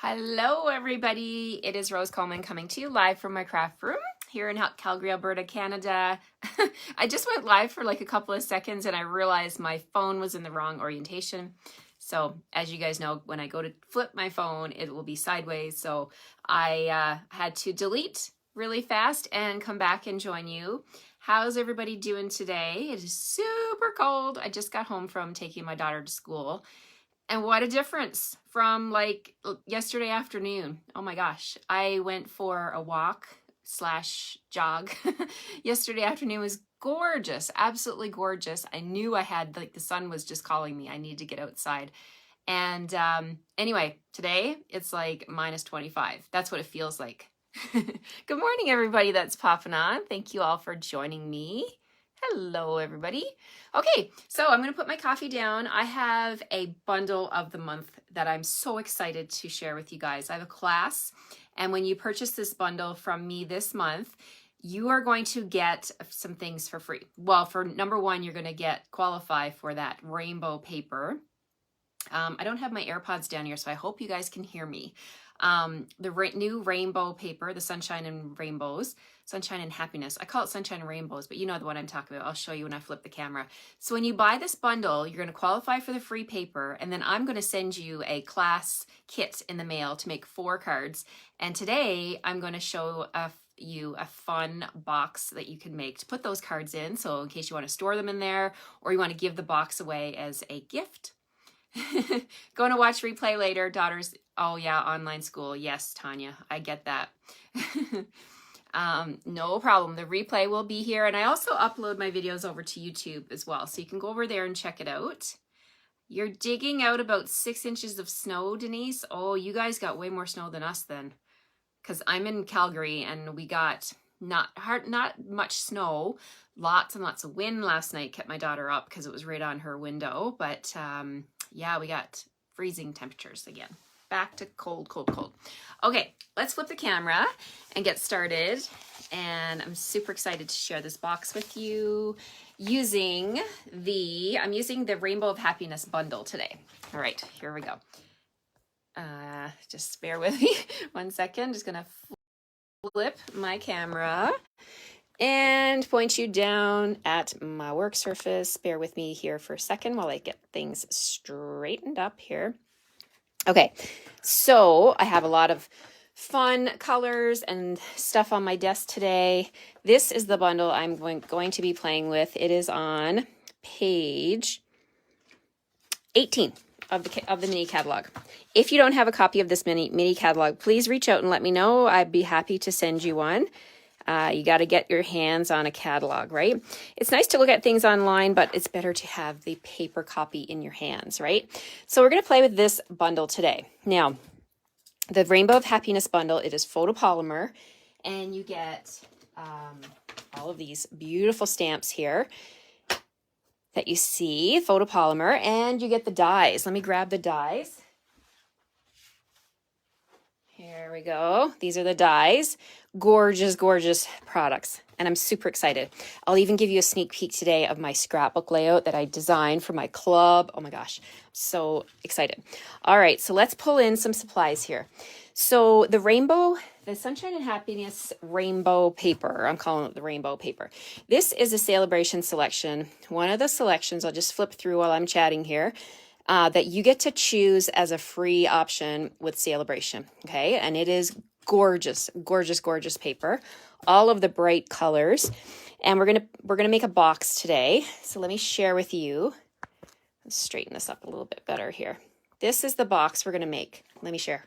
Hello everybody, it is Rose Coleman coming to you live from my craft room here in Calgary, Alberta, Canada. I just went live for like a couple of seconds and I realized my phone was in the wrong orientation. So as you guys know, when I go to flip my phone, it will be sideways. So I had to delete really fast and come back and join you. How's everybody doing today? It is super cold. I just got home from taking my daughter to school. And what a difference from like yesterday afternoon. Oh my gosh. I went for a walk / jog. Yesterday afternoon was gorgeous, absolutely gorgeous. I knew I had, like, the sun was just calling me. I needed to get outside. And anyway, today it's like -25. That's what it feels like. Good morning, everybody that's popping on. Thank you all for joining me. Hello, everybody. Okay, so I'm going to put my coffee down. I have a bundle of the month that I'm so excited to share with you guys. I have a class, and when you purchase this bundle from me this month, you are going to get some things for free. Well, for number one, you're going to qualify for that rainbow paper. I don't have my AirPods down here, so I hope you guys can hear me. The new rainbow paper, the Sunshine and Rainbows, Sunshine and Happiness. I call it Sunshine and Rainbows, but you know the one I'm talking about. I'll show you when I flip the camera. So when you buy this bundle, you're going to qualify for the free paper, and then I'm going to send you a class kit in the mail to make 4 cards. And today I'm going to show you a fun box that you can make to put those cards in. So in case you want to store them in there, or you want to give the box away as a gift. Going to watch replay later. Daughters, oh yeah, online school. Yes, Tanya, I get that. No problem. The replay will be here. And I also upload my videos over to YouTube as well. So you can go over there and check it out. You're digging out about 6 inches of snow, Denise. Oh, you guys got way more snow than us then. Because I'm in Calgary and we got not much snow. Lots and lots of wind last night kept my daughter up because it was right on her window. But yeah, we got freezing temperatures again. Back to cold, cold, cold. Okay, let's flip the camera and get started. And I'm super excited to share this box with you using I'm using the Rainbow of Happiness bundle today. All right, here we go. Just bear with me 1 second. Just gonna flip my camera and point you down at my work surface. Bear with me here for a second while I get things straightened up here. Okay, so I have a lot of fun colors and stuff on my desk today. This is the bundle I'm going to be playing with. It is on page 18 of the mini catalog. If you don't have a copy of this mini catalog, please reach out and let me know. I'd be happy to send you one. You got to get your hands on a catalog, right? It's nice to look at things online, but it's better to have the paper copy in your hands, right? So we're going to play with this bundle today. Now, the Rainbow of Happiness bundle, it is photopolymer, and you get all of these beautiful stamps here that you see, photopolymer, and you get the dies. Let me grab the dies. Here we go. These are the dies. Gorgeous, gorgeous products. And I'm super excited. I'll even give you a sneak peek today of my scrapbook layout that I designed for my club. Oh my gosh, I'm so excited. All right, so let's pull in some supplies here. So the Sunshine and Happiness rainbow paper, I'm calling it the rainbow paper. This is a celebration selection. One of the selections, I'll just flip through while I'm chatting here, that you get to choose as a free option with Celebration, okay? And it is gorgeous, gorgeous, gorgeous paper. All of the bright colors. And we're gonna make a box today. So let me share with you. Let's straighten this up a little bit better here. This is the box we're gonna make. Let me share.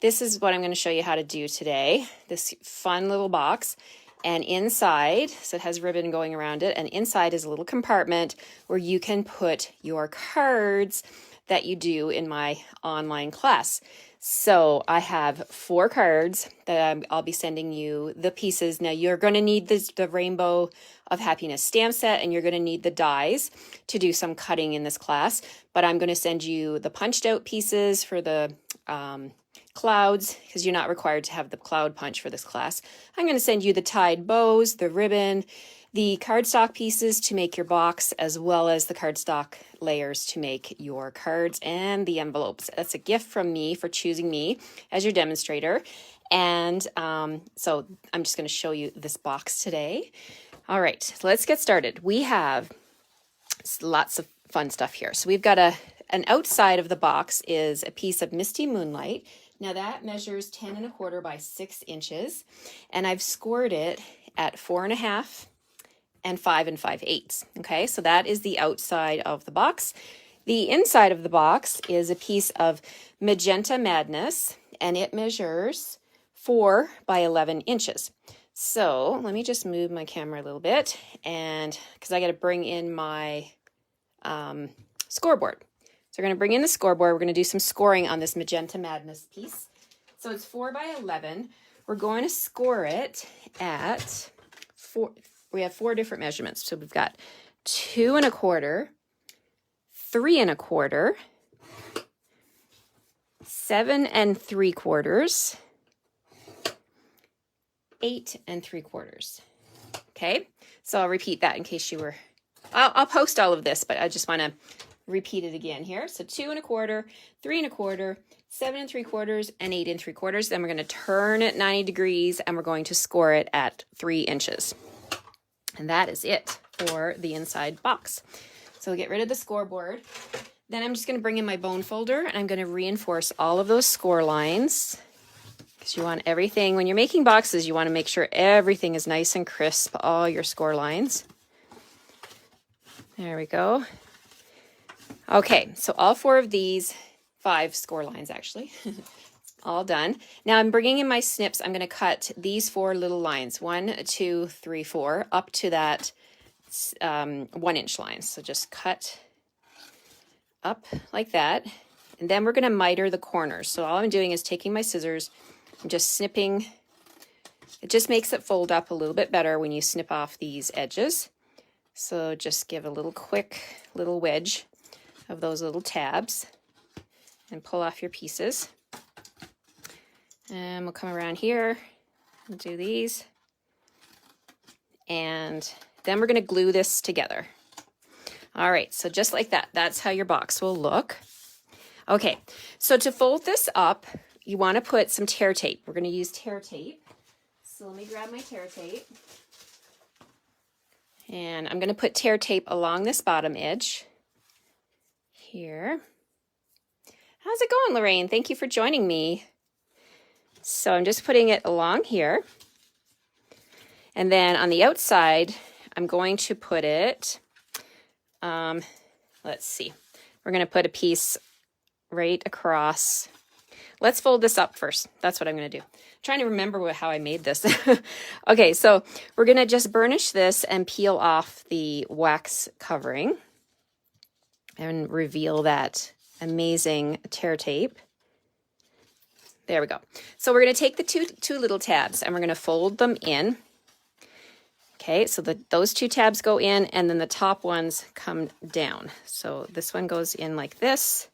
This is what I'm gonna show you how to do today. This fun little box. And inside, so it has ribbon going around it, and inside is a little compartment where you can put your cards that you do in my online class. So I have 4 cards that I'll be sending you the pieces. Now you're going to need the Rainbow of Happiness stamp set, and you're going to need the dies to do some cutting in this class. But I'm going to send you the punched out pieces for the clouds, because you're not required to have the cloud punch for this class. I'm going to send you the tied bows, the ribbon, the cardstock pieces to make your box, as well as the cardstock layers to make your cards and the envelopes. That's a gift from me for choosing me as your demonstrator. And so I'm just going to show you this box today. All right, so let's get started. We have lots of fun stuff here. So we've got an outside of the box is a piece of Misty Moonlight. Now that measures 10 1/4 by 6 inches, and I've scored it at 4 1/2 and 5 5/8. Okay, so that is the outside of the box. The inside of the box is a piece of Magenta Madness, and it measures 4 by 11 inches. So let me just move my camera a little bit, and because I got to bring in my scoreboard. So we're going to bring in the scoreboard. We're going to do some scoring on this Magenta Madness piece. So it's 4 by 11. We're going to score it at 4. We have 4 different measurements. So we've got 2 1/4, 3 1/4, 7 3/4, 8 3/4. Okay, so I'll repeat that in case you were, I'll post all of this, but I just want to repeat it again here. So 2 1/4, 3 1/4, 7 3/4, and 8 3/4. Then we're going to turn it 90 degrees and we're going to score it at 3 inches. And that is it for the inside box. So we'll get rid of the scoreboard. Then I'm just going to bring in my bone folder and I'm going to reinforce all of those score lines. Because you want everything, when you're making boxes, you want to make sure everything is nice and crisp, all your score lines. There we go. Okay, so all 4 of these, 5 score lines actually, all done. Now I'm bringing in my snips. I'm going to cut these 4 little lines, 1, 2, 3, 4, up to that 1 inch line. So just cut up like that. And then we're going to miter the corners. So all I'm doing is taking my scissors, I'm just snipping. It just makes it fold up a little bit better when you snip off these edges. So just give a little quick little wedge of those little tabs and pull off your pieces. And we'll come around here and do these. And then we're going to glue this together. All right, so just like that, that's how your box will look. Okay, so to fold this up, you want to put some tear tape. We're going to use tear tape. So let me grab my tear tape. And I'm going to put tear tape along this bottom edge here. How's it going, Lorraine? Thank you for joining me. So I'm just putting it along here. And then on the outside, I'm going to put it, let's see. We're going to put a piece right across. Let's fold this up first. That's what I'm going to do. I'm trying to remember how I made this. Okay, so we're going to just burnish this and peel off the wax covering and reveal that amazing tear tape. There we go. So we're going to take the two little tabs and we're going to fold them in. Okay, so those 2 tabs go in and then the top ones come down. So this one goes in like this,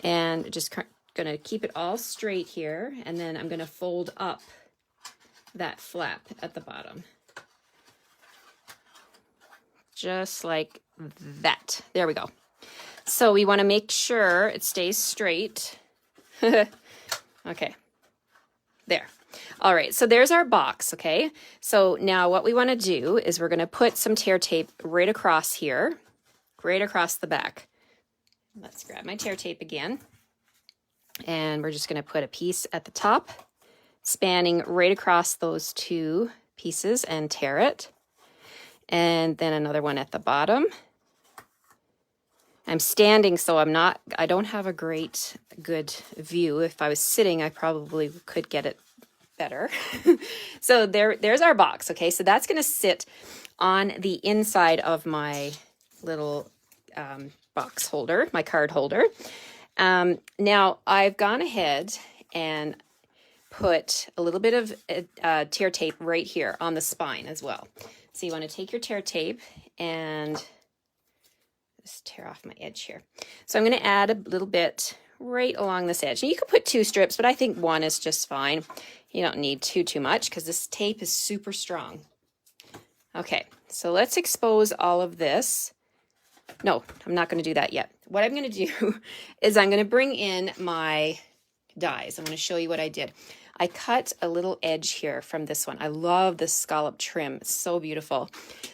and just going to keep it all straight here, and then I'm going to fold up that flap at the bottom. Just like that. There we go. So we want to make sure it stays straight. Okay, there. All right, so there's our box, okay? So now what we want to do is we're going to put some tear tape right across here, right across the back. Let's grab my tear tape again. And we're just going to put a piece at the top, spanning right across those 2 pieces and tear it. And then another one at the bottom. I'm standing, so I don't have a good view. If I was sitting, I probably could get it better. So there's our box. Okay, so that's going to sit on the inside of my little box holder, my card holder. Now I've gone ahead and put a little bit of tear tape right here on the spine as well. So you want to take your tear tape and just tear off my edge here. So I'm going to add a little bit right along this edge. And you could put 2 strips, but I think 1 is just fine. You don't need too much because this tape is super strong. Okay, so let's expose all of this. No, I'm not going to do that yet. What I'm going to do is I'm going to bring in my dies. I'm going to show you what I did. I cut a little edge here from this one. I love this scallop trim. It's so beautiful.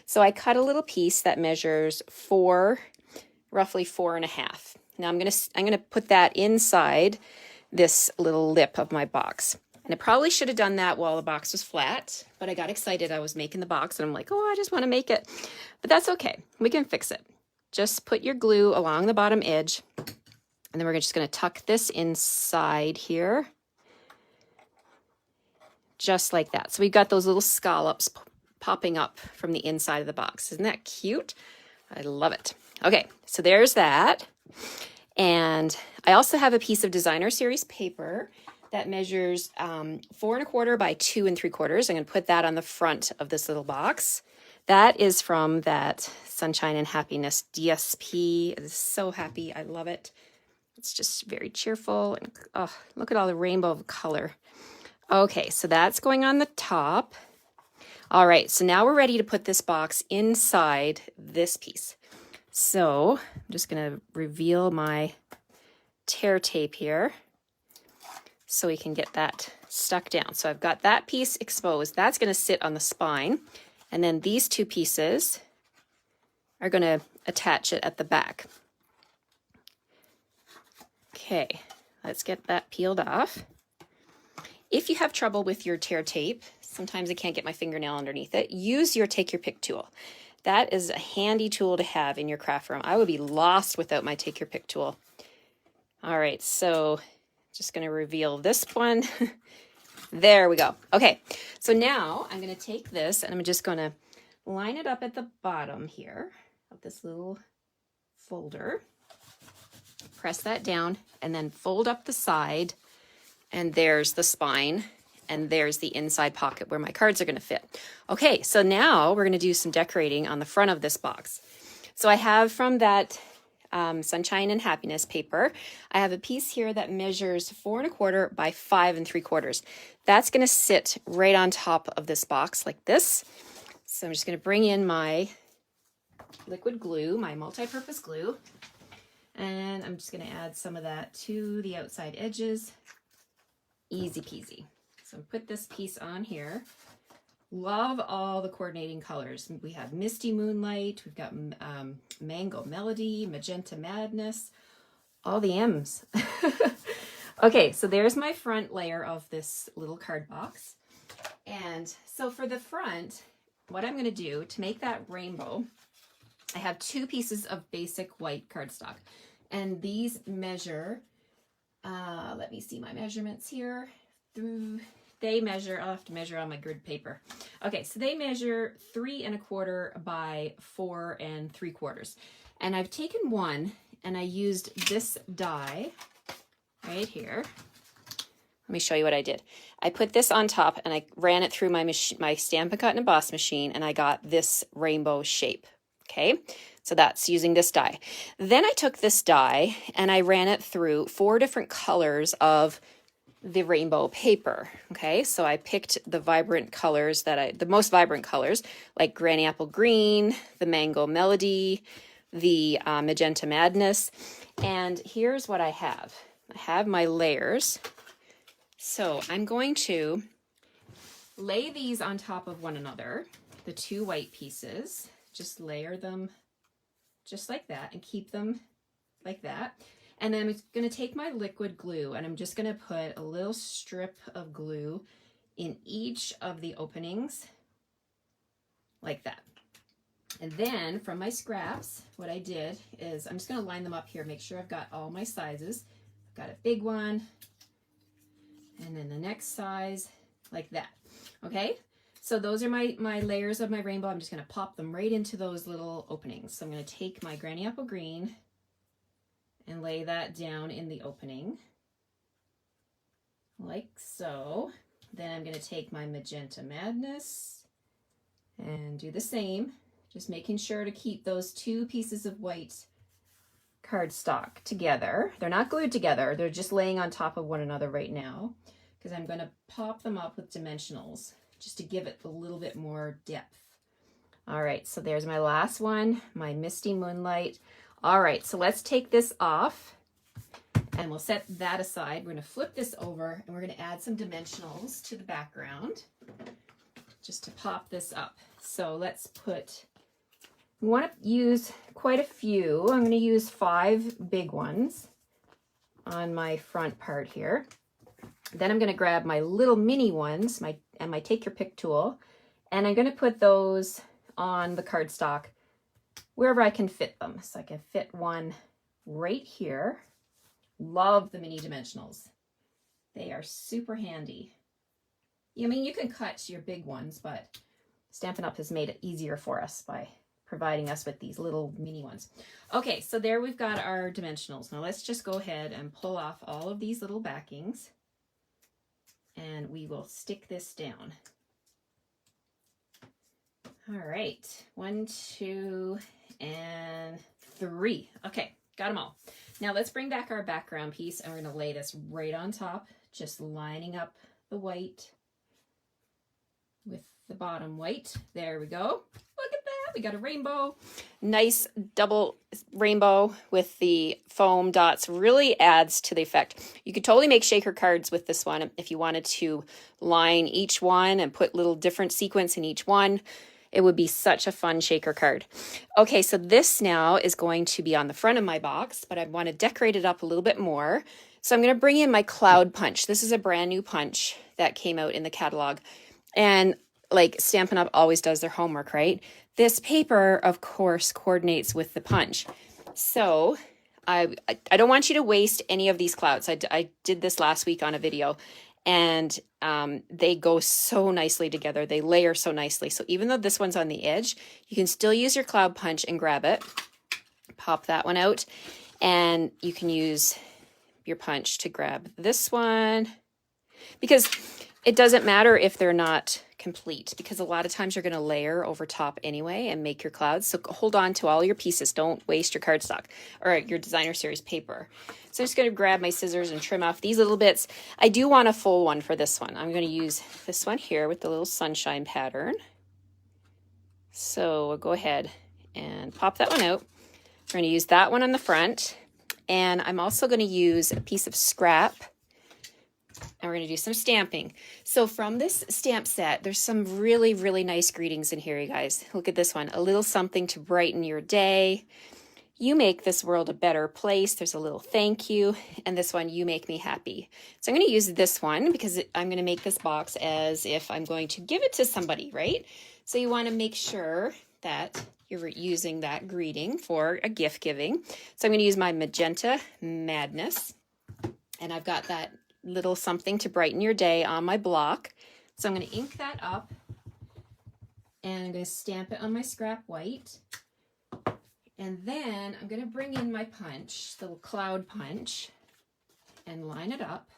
So I cut a little piece that measures roughly 4.5. Now I'm going to put that inside this little lip of my box. And I probably should have done that while the box was flat, but I got excited. I was making the box and I'm like, oh, I just want to make it. But that's okay. We can fix it. Just put your glue along the bottom edge. And then we're just going to tuck this inside here. Just like that. So we've got those little scallops popping up from the inside of the box. Isn't that cute? I love it. Okay, so there's that. And I also have a piece of designer series paper that measures 4.25 by 2 3/4. I'm going to put that on the front of this little box. That is from that Sunshine and Happiness DSP. It is so happy. I love it. It's just very cheerful. And oh, look at all the rainbow of color. Okay, so that's going on the top. All right, so now we're ready to put this box inside this piece. So I'm just going to reveal my tear tape here so we can get that stuck down. So I've got that piece exposed. That's going to sit on the spine. And then these two pieces are going to attach it at the back. Okay, let's get that peeled off. If you have trouble with your tear tape, sometimes I can't get my fingernail underneath it, use your take your pick tool. That is a handy tool to have in your craft room. I would be lost without my take your pick tool. All right, so just going to reveal this one. There we go. Okay, so now I'm going to take this and I'm just going to line it up at the bottom here of this little folder. Press that down and then fold up the side. And there's the spine, and there's the inside pocket where my cards are going to fit. Okay, so now we're going to do some decorating on the front of this box. So I have from that Sunshine and Happiness paper, I have a piece here that measures 4.25 by 5 3/4. That's going to sit right on top of this box like this. So I'm just going to bring in my liquid glue, my multi-purpose glue, and I'm just going to add some of that to the outside edges. Easy peasy. So put this piece on here. Love all the coordinating colors. We have Misty Moonlight, we've got Mango Melody, Magenta Madness, all the M's. Okay, so there's my front layer of this little card box. And so for the front, what I'm going to do to make that rainbow, I have 2 pieces of basic white cardstock. And these measure, let me see my measurements here. They measure, I'll have to measure on my grid paper. Okay, so they measure 3.25 by 4 3/4. And I've taken one and I used this die right here. Let me show you what I did. I put this on top and I ran it through my Stampin' Cut and Emboss machine and I got this rainbow shape. Okay, so that's using this die. Then I took this die and I ran it through 4 different colors of the rainbow paper. Okay, so I picked the vibrant colors the most vibrant colors, like Granny Apple Green, the Mango Melody, the Magenta Madness. And here's what I have. I have my layers. So I'm going to lay these on top of one another, the 2 white pieces. Just layer them just like that and keep them like that. And then I'm going to take my liquid glue and I'm just going to put a little strip of glue in each of the openings like that. And then from my scraps, what I did is I'm just going to line them up here, make sure I've got all my sizes. I've got a big one and then the next size like that. Okay. So those are my layers of my rainbow. I'm just going to pop them right into those little openings. So I'm going to take my Granny Apple Green and lay that down in the opening like so. Then I'm going to take my Magenta Madness and do the same, just making sure to keep those 2 pieces of white cardstock together. They're not glued together, they're just laying on top of one another right now because I'm going to pop them up with dimensionals just to give it a little bit more depth. All right, so there's my last one, my Misty Moonlight. All right, so let's take this off and we'll set that aside. We're gonna flip this over and we're gonna add some dimensionals to the background just to pop this up. So let's put, we wanna use quite a few. I'm gonna use 5 big ones on my front part here. Then I'm gonna grab my little mini ones, my take your pick tool, and I'm gonna put those on the cardstock wherever I can fit them. So I can fit one right here. Love the mini dimensionals. They are super handy. I mean, you can cut your big ones, but Stampin' Up! Has made it easier for us by providing us with these little mini ones. Okay, so there we've got our dimensionals. Now let's just go ahead and pull off all of these little backings and we will stick this down. All right, 1, 2, and 3. Okay, got them all. Now let's bring back our background piece and we're gonna lay this right on top, just lining up the white with the bottom white. There we go. Look at that, we got a rainbow. Nice double rainbow with the foam dots, really adds to the effect. You could totally make shaker cards with this one if you wanted to line each one and put little different sequins in each one. It would be such a fun shaker card. Okay, so this now is going to be on the front of my box, but I want to decorate it up a little bit more. So I'm going to bring in my cloud punch. This is a brand new punch that came out in the catalog. And like Stampin' Up! Always does their homework, right? This paper, of course, coordinates with the punch. So I don't want you to waste any of these clouds. I did this last week on a video. And they go so nicely together. They layer so nicely. So even though this one's on the edge, you can still use your cloud punch and grab it. Pop that one out. And you can use your punch to grab this one. Because it doesn't matter if they're not complete, because a lot of times you're going to layer over top anyway and make your clouds. So hold on to all your pieces. Don't waste your cardstock or your designer series paper. So I'm just going to grab my scissors and trim off these little bits. I do want a full one for this one. I'm going to use this one here with the little sunshine pattern. So we'll go ahead and pop that one out. We're going to use that one on the front. And I'm also going to use a piece of scrap. And we're going to do some stamping. So from this stamp set, there's some really, really nice greetings in here, you guys. Look at this one. A little something to brighten your day. You make this world a better place. There's a little thank you. And this one, you make me happy. So I'm going to use this one because I'm going to make this box as if I'm going to give it to somebody, right? So you want to make sure that you're using that greeting for a gift giving. So I'm going to use my Magenta Madness. And I've got that little something to brighten your day on my block. So I'm going to ink that up and I'm going to stamp it on my scrap white. And then I'm going to bring in my punch, the little cloud punch, and line it up.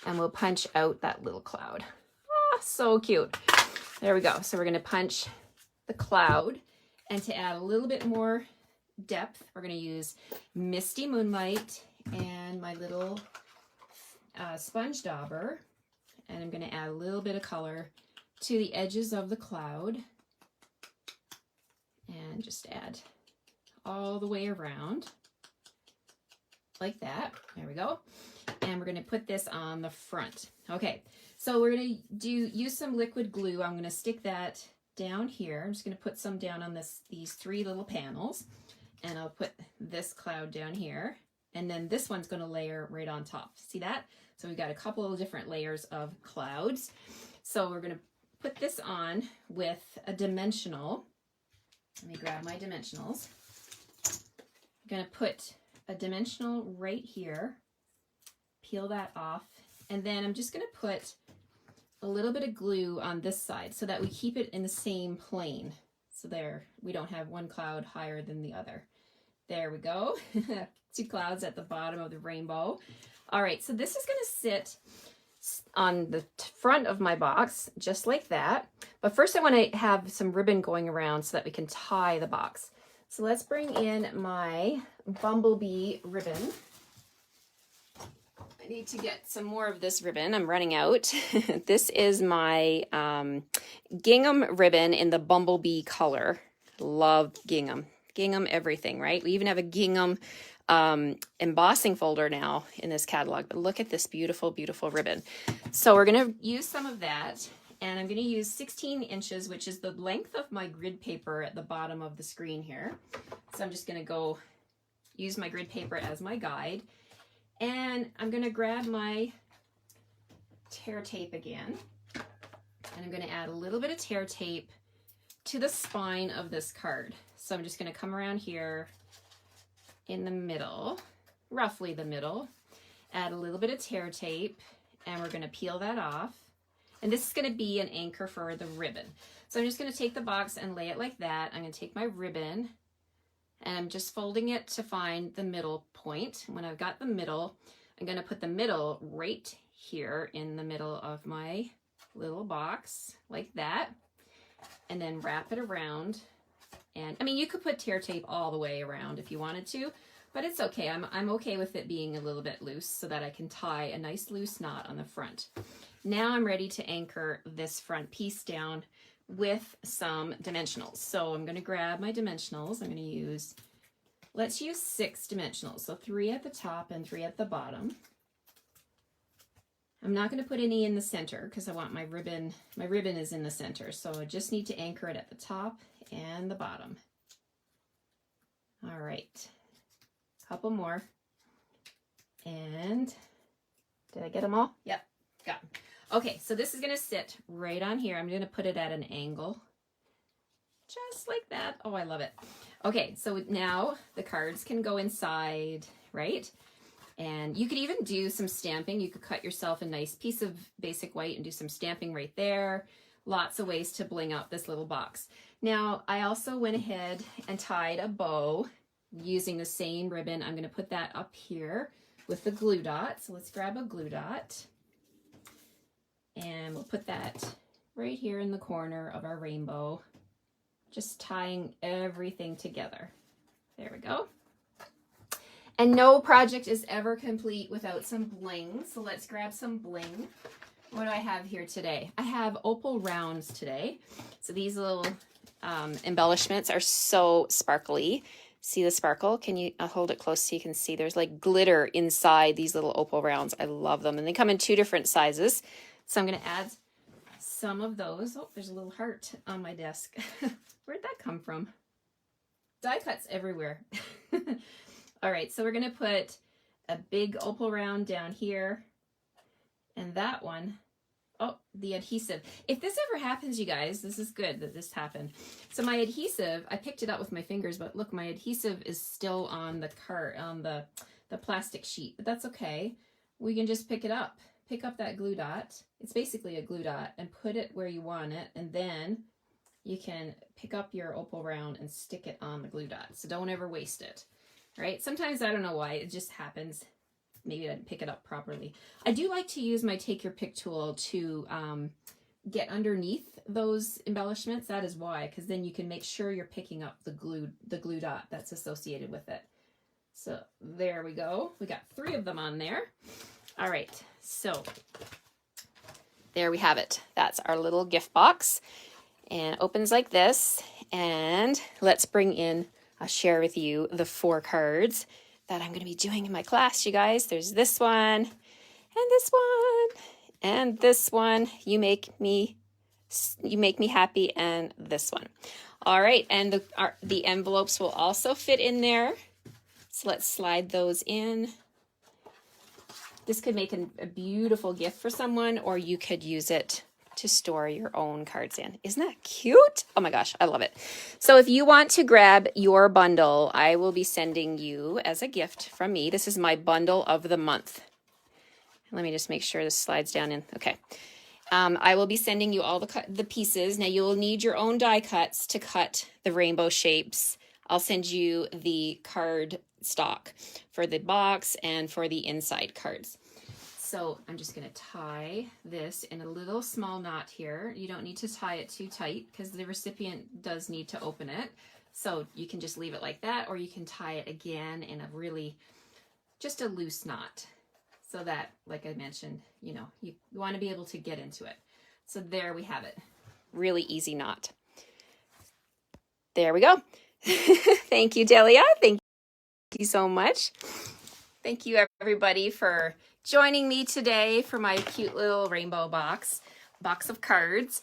And we'll punch out that little cloud. Oh, so cute. There we go. So we're going to punch the cloud. And to add a little bit more depth, we're going to use Misty Moonlight and my little sponge dauber, and I'm going to add a little bit of color to the edges of the cloud and just add all the way around like that. There we go. And we're going to put this on the front. Okay, so we're going to use some liquid glue. I'm going to stick that down here. I'm just going to put some down on these 3 little panels, and I'll put this cloud down here. And then this one's going to layer right on top. See that? So we've got a couple of different layers of clouds. So we're going to put this on with a dimensional. Let me grab my dimensionals. I'm going to put a dimensional right here. Peel that off. And then I'm just going to put a little bit of glue on this side so that we keep it in the same plane. So there, we don't have one cloud higher than the other. There we go. 2 clouds at the bottom of the rainbow. All right, so this is going to sit on the front of my box, just like that. But first I want to have some ribbon going around so that we can tie the box. So let's bring in my bumblebee ribbon. I need to get some more of this ribbon. I'm running out. This is my gingham ribbon in the bumblebee color. Love gingham. Gingham everything, right? We even have a gingham embossing folder now in this catalog. But look at this beautiful, beautiful ribbon. So we're going to use some of that. And I'm going to use 16 inches, which is the length of my grid paper at the bottom of the screen here. So I'm just going to go use my grid paper as my guide. And I'm going to grab my tear tape again. And I'm going to add a little bit of tear tape to the spine of this card. So I'm just going to come around here in the middle, roughly the middle, add a little bit of tear tape, and we're going to peel that off. And this is going to be an anchor for the ribbon. So I'm just going to take the box and lay it like that. I'm going to take my ribbon and I'm just folding it to find the middle point. When I've got the middle, I'm going to put the middle right here in the middle of my little box like that, and then wrap it around. And I mean, you could put tear tape all the way around if you wanted to, but it's okay. I'm okay with it being a little bit loose so that I can tie a nice loose knot on the front. Now I'm ready to anchor this front piece down with some dimensionals. So I'm going to grab my dimensionals. I'm going to use, let's use 6 dimensionals. So 3 at the top and 3 at the bottom. I'm not going to put any in the center because I want my ribbon is in the center. So I just need to anchor it at the top and the bottom. All right, a couple more. And did I get them all? Yep, got them. Okay, so this is going to sit right on here. I'm going to put it at an angle, just like that. Oh, I love it. Okay, so now the cards can go inside, right? And you could even do some stamping. You could cut yourself a nice piece of basic white and do some stamping right there. Lots of ways to bling out this little box. Now, I also went ahead and tied a bow using the same ribbon. I'm going to put that up here with the glue dot. So let's grab a glue dot. And we'll put that right here in the corner of our rainbow, just tying everything together. There we go. And no project is ever complete without some bling. So let's grab some bling. What do I have here today? I have opal rounds today. So these little embellishments are so sparkly. See the sparkle? Can you, I'll hold it close so you can see. There's like glitter inside these little opal rounds. I love them. And they come in 2 different sizes. So I'm going to add some of those. Oh, there's a little heart on my desk. Where'd that come from? Die cuts everywhere. All right, so we're going to put a big opal round down here. And that one, oh, the adhesive. If this ever happens, you guys, this is good that this happened. So my adhesive, I picked it up with my fingers, but look, my adhesive is still on the card, on the plastic sheet, but that's okay. We can just pick it up. Pick up that glue dot. It's basically a glue dot, and put it where you want it, and then you can pick up your opal round and stick it on the glue dot. So don't ever waste it, right? Sometimes, I don't know why, it just happens. Maybe I didn't pick it up properly. I do like to use my Take Your Pick tool to get underneath those embellishments. That is why, because then you can make sure you're picking up the glue dot that's associated with it. So there we go. We got 3 of them on there. All right, so there we have it. That's our little gift box, and it opens like this. And let's bring in, I'll share with you the 4 cards that I'm going to be doing in my class, you guys. There's this one, and this one, and this one. You make me happy, and this one. All right, and the envelopes will also fit in there. So let's slide those in. This could make a beautiful gift for someone, or you could use it to store your own cards in. Isn't that cute? Oh my gosh, I love it. So if you want to grab your bundle, I will be sending you as a gift from me. This is my bundle of the month. Let me just make sure this slides down in. Okay. I will be sending you all the pieces. Now you will need your own die cuts to cut the rainbow shapes. I'll send you the card stock for the box and for the inside cards. So I'm just going to tie this in a little small knot here. You don't need to tie it too tight because the recipient does need to open it. So you can just leave it like that, or you can tie it again in a really, just a loose knot. so that, like I mentioned, you know, you want to be able to get into it. So there we have it. Really easy knot. There we go. Thank you, Delia. Thank you so much. Thank you, everybody, for joining me today for my cute little rainbow box of cards.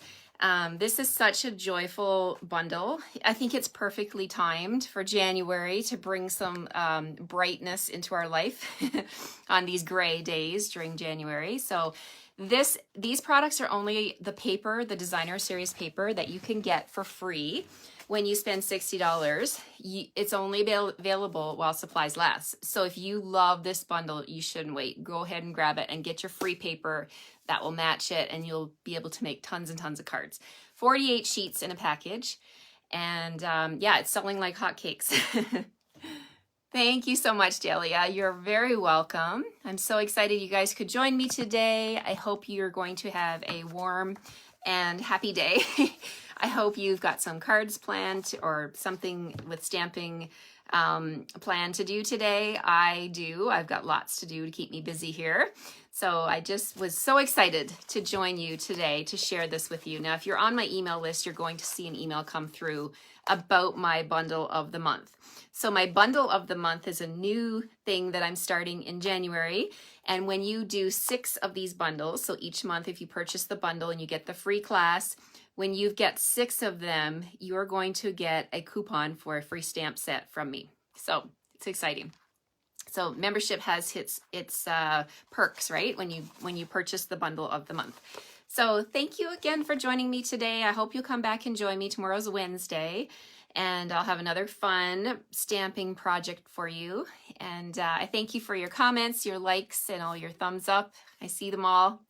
This is such a joyful bundle. I think it's perfectly timed for January to bring some brightness into our life on these gray days during January. So these products are only the paper, the designer series paper that you can get for free. When you spend $60, it's only available while supplies last. So if you love this bundle, you shouldn't wait. Go ahead and grab it and get your free paper that will match it, and you'll be able to make tons and tons of cards. 48 sheets in a package, and yeah, it's selling like hotcakes. Thank you so much, Delia. You're very welcome. I'm so excited you guys could join me today. I hope you're going to have a warm and happy day. I hope you've got some cards planned or something with stamping planned to do today. I do. I've got lots to do to keep me busy here. So I just was so excited to join you today to share this with you. Now, if you're on my email list, you're going to see an email come through about my bundle of the month. So my bundle of the month is a new thing that I'm starting in January. And when you do 6 of these bundles, so each month if you purchase the bundle and you get the free class, when you get 6 of them, you're going to get a coupon for a free stamp set from me. So it's exciting. So membership has its perks, right? When you purchase the bundle of the month. So thank you again for joining me today. I hope you'll come back and join me. Tomorrow's Wednesday, and I'll have another fun stamping project for you. And I thank you for your comments, your likes, and all your thumbs up. I see them all.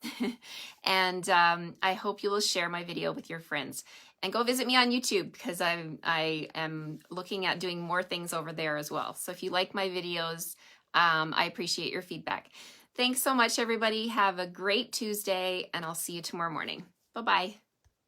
And I hope you will share my video with your friends. And go visit me on YouTube, because I am looking at doing more things over there as well. So if you like my videos, I appreciate your feedback. Thanks so much, everybody. Have a great Tuesday, and I'll see you tomorrow morning. Bye-bye.